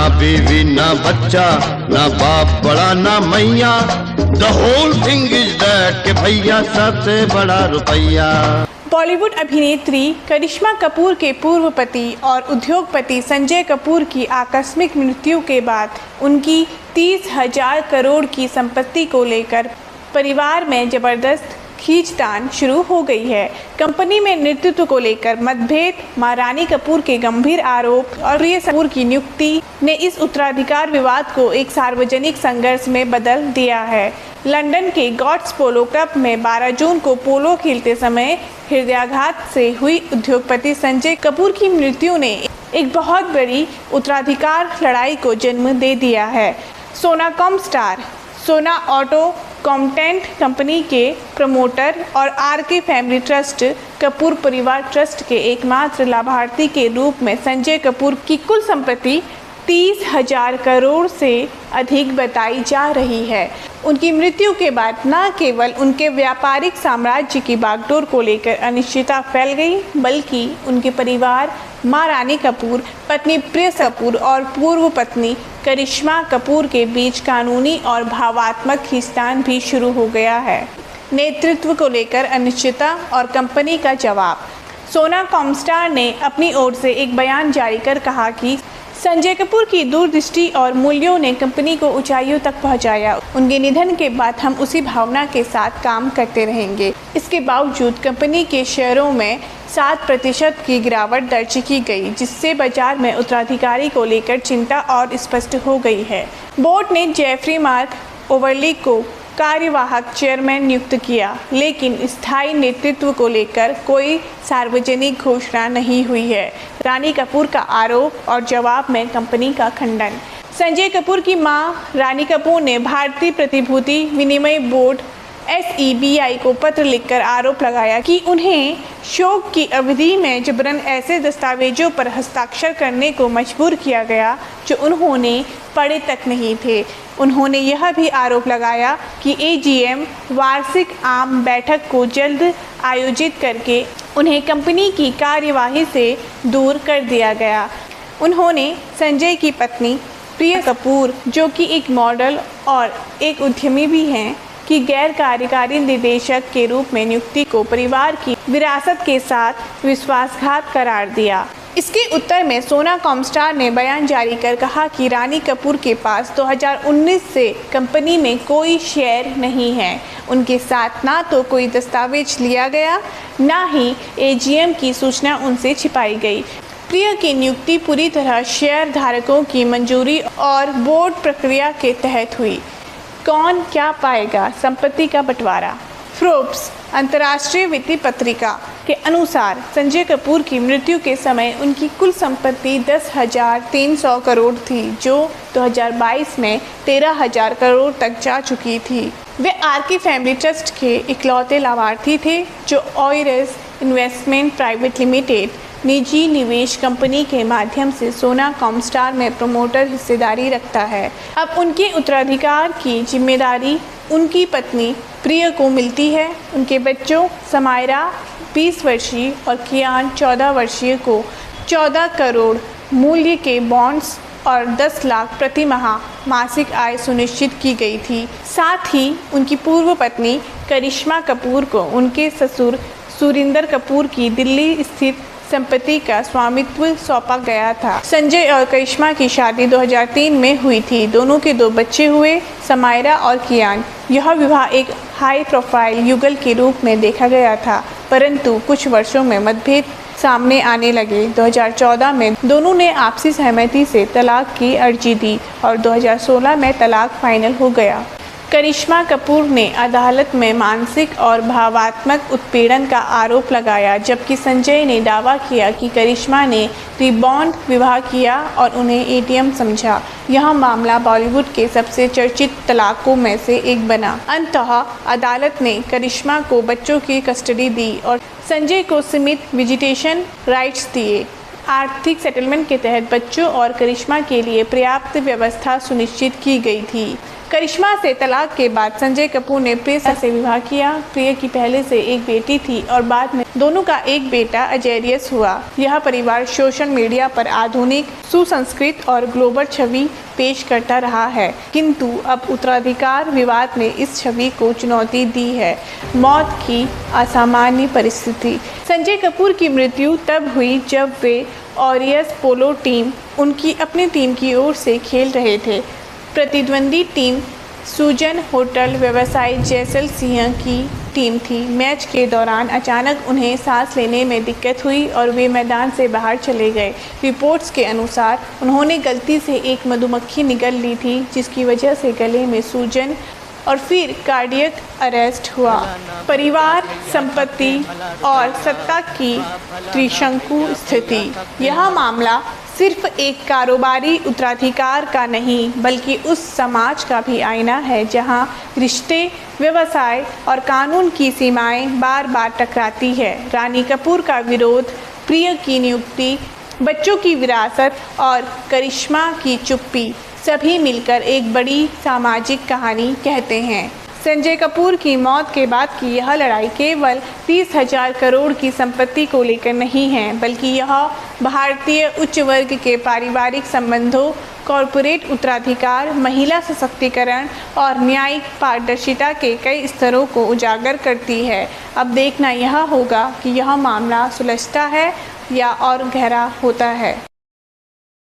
ना बीवी ना बच्चा, ना बाप बड़ा ना मैया, the whole thing is that के भैया सबसे बड़ा रुपया। बॉलीवुड अभिनेत्री करिश्मा कपूर के पूर्व पति और उद्योगपति संजय कपूर की आकस्मिक मृत्यु के बाद उनकी 30,000 करोड़ की संपत्ति को लेकर परिवार में जबरदस्त खींचतान शुरू हो गई है। कंपनी में नेतृत्व को लेकर मतभेद, महारानी कपूर के गंभीर आरोप और प्रिय कपूर की नियुक्ति ने इस उत्तराधिकार विवाद को एक सार्वजनिक संघर्ष में बदल दिया है। लंदन के गॉड्स पोलो क्लब में 12 जून को पोलो खेलते समय हृदयाघात से हुई उद्योगपति संजय कपूर की मृत्यु ने एक बहुत बड़ी उत्तराधिकार लड़ाई को जन्म दे दिया है। सोनाकॉम स्टार, सोना ऑटो कॉम्टेंट कंपनी के प्रमोटर और आरके फैमिली ट्रस्ट कपूर परिवार ट्रस्ट के एकमात्र लाभार्थी के रूप में संजय कपूर की कुल संपत्ति 30,000 करोड़ से अधिक बताई जा रही है। उनकी मृत्यु के बाद न केवल उनके व्यापारिक साम्राज्य की बागडोर को लेकर अनिश्चितता फैल गई, बल्कि उनके परिवार, मां रानी कपूर, पत्नी प्रिय कपूर और पूर्व पत्नी करिश्मा कपूर के बीच कानूनी और भावात्मक खींचतान भी शुरू हो गया है। नेतृत्व को लेकर अनिश्चितता और कंपनी का जवाब। सोनाकॉम स्टार ने अपनी ओर से एक बयान जारी कर कहा कि संजय कपूर की दूरदृष्टि और मूल्यों ने कंपनी को ऊंचाइयों तक पहुंचाया। उनके निधन के बाद हम उसी भावना के साथ काम करते रहेंगे। इसके बावजूद कंपनी के शेयरों में 7% की गिरावट दर्ज की गई, जिससे बाजार में उत्तराधिकारी को लेकर चिंता और स्पष्ट हो गई है। बोर्ड ने जेफरी मार्क ओवरली को कार्यवाहक चेयरमैन नियुक्त किया, लेकिन स्थायी नेतृत्व को लेकर कोई सार्वजनिक घोषणा नहीं हुई है। रानी कपूर का आरोप और जवाब में कंपनी का खंडन। संजय कपूर की मां रानी कपूर ने भारतीय प्रतिभूति विनिमय बोर्ड SEBI को पत्र लिखकर आरोप लगाया कि उन्हें शोक की अवधि में जबरन ऐसे दस्तावेजों पर हस्ताक्षर करने को मजबूर किया गया जो उन्होंने पढ़े तक नहीं थे। उन्होंने यह भी आरोप लगाया कि AGM वार्षिक आम बैठक को जल्द आयोजित करके उन्हें कंपनी की कार्यवाही से दूर कर दिया गया। उन्होंने संजय की पत्नी प्रिय कपूर, जो कि एक मॉडल और एक उद्यमी भी हैं, की गैर कार्यकारी निदेशक के रूप में नियुक्ति को परिवार की विरासत के साथ विश्वासघात करार दिया। इसके उत्तर में सोनाकॉम स्टार ने बयान जारी कर कहा कि रानी कपूर के पास 2019 से कंपनी में कोई शेयर नहीं है। उनके साथ ना तो कोई दस्तावेज लिया गया, ना ही AGM की सूचना उनसे छिपाई गई। प्रिय की नियुक्ति पूरी तरह शेयर धारकों की मंजूरी और बोर्ड प्रक्रिया के तहत हुई। कौन क्या पाएगा? संपत्ति का बंटवारा। फोर्ब्स अंतर्राष्ट्रीय वित्तीय पत्रिका के अनुसार संजय कपूर की मृत्यु के समय उनकी कुल संपत्ति 10,300 करोड़ थी, जो 2022 में 13,000 करोड़ तक जा चुकी थी। वे आरके फैमिली ट्रस्ट के इकलौते लाभार्थी थे, जो ऑयरस इन्वेस्टमेंट प्राइवेट लिमिटेड निजी निवेश कंपनी के माध्यम से सोनाकॉम स्टार में प्रमोटर हिस्सेदारी रखता है। अब उनके उत्तराधिकार की जिम्मेदारी उनकी पत्नी प्रिय को मिलती है। उनके बच्चों समायरा 20 वर्षीय और कियान 14 वर्षीय को 14 करोड़ मूल्य के बॉन्ड्स और 10 लाख प्रति माह मासिक आय सुनिश्चित की गई थी। साथ ही उनकी पूर्व पत्नी करिश्मा कपूर को उनके ससुर सुरिंदर कपूर की दिल्ली स्थित संपत्ति का स्वामित्व सौंपा गया था। संजय और करिश्मा की शादी 2003 में हुई थी। दोनों के 2 बच्चे हुए, समायरा और कियान। यह विवाह एक हाई प्रोफाइल युगल के रूप में देखा गया था, परंतु कुछ वर्षों में मतभेद सामने आने लगे। 2014 में दोनों ने आपसी सहमति से तलाक की अर्जी दी और 2016 में तलाक फाइनल हो गया। करिश्मा कपूर ने अदालत में मानसिक और भावात्मक उत्पीड़न का आरोप लगाया, जबकि संजय ने दावा किया कि करिश्मा ने रिबॉन्ड विवाह किया और उन्हें ATM समझा। यह मामला बॉलीवुड के सबसे चर्चित तलाकों में से एक बना। अंततः अदालत ने करिश्मा को बच्चों की कस्टडी दी और संजय को सीमित विजिटेशन राइट्स दिए। आर्थिक सेटलमेंट के तहत बच्चों और करिश्मा के लिए पर्याप्त व्यवस्था सुनिश्चित की गई थी। करिश्मा से तलाक के बाद संजय कपूर ने प्रिया से विवाह किया। प्रिया की पहले से एक बेटी थी और बाद में दोनों का एक बेटा अजेरियस हुआ। यह परिवार सोशल मीडिया पर आधुनिक, सुसंस्कृत और ग्लोबल छवि पेश करता रहा है, किंतु अब उत्तराधिकार विवाद ने इस छवि को चुनौती दी है। मौत की असामान्य परिस्थिति। संजय कपूर की मृत्यु तब हुई जब वे ऑरियस पोलो टीम उनकी अपनी टीम की ओर से खेल रहे थे। प्रतिद्वंदी टीम सुजन होटल व्यवसायी जैसल सिंह की टीम थी। मैच के दौरान अचानक उन्हें सांस लेने में दिक्कत हुई और वे मैदान से बाहर चले गए। रिपोर्ट्स के अनुसार उन्होंने गलती से एक मधुमक्खी निगल ली थी, जिसकी वजह से गले में सूजन और फिर कार्डियक अरेस्ट हुआ। परिवार, संपत्ति और सत्ता की त्रिशंकु स्थिति। यह मामला सिर्फ एक कारोबारी उत्तराधिकार का नहीं, बल्कि उस समाज का भी आईना है जहां रिश्ते, व्यवसाय और कानून की सीमाएं बार बार टकराती है। रानी कपूर का विरोध, प्रिया की नियुक्ति, बच्चों की विरासत और करिश्मा की चुप्पी सभी मिलकर एक बड़ी सामाजिक कहानी कहते हैं। संजय कपूर की मौत के बाद की यह लड़ाई केवल 30,000 करोड़ की संपत्ति को लेकर नहीं है, बल्कि यह भारतीय उच्च वर्ग के पारिवारिक संबंधों, कॉरपोरेट उत्तराधिकार, महिला सशक्तिकरण और न्यायिक पारदर्शिता के कई स्तरों को उजागर करती है। अब देखना यह होगा कि यह मामला सुलझता है या और गहरा होता है।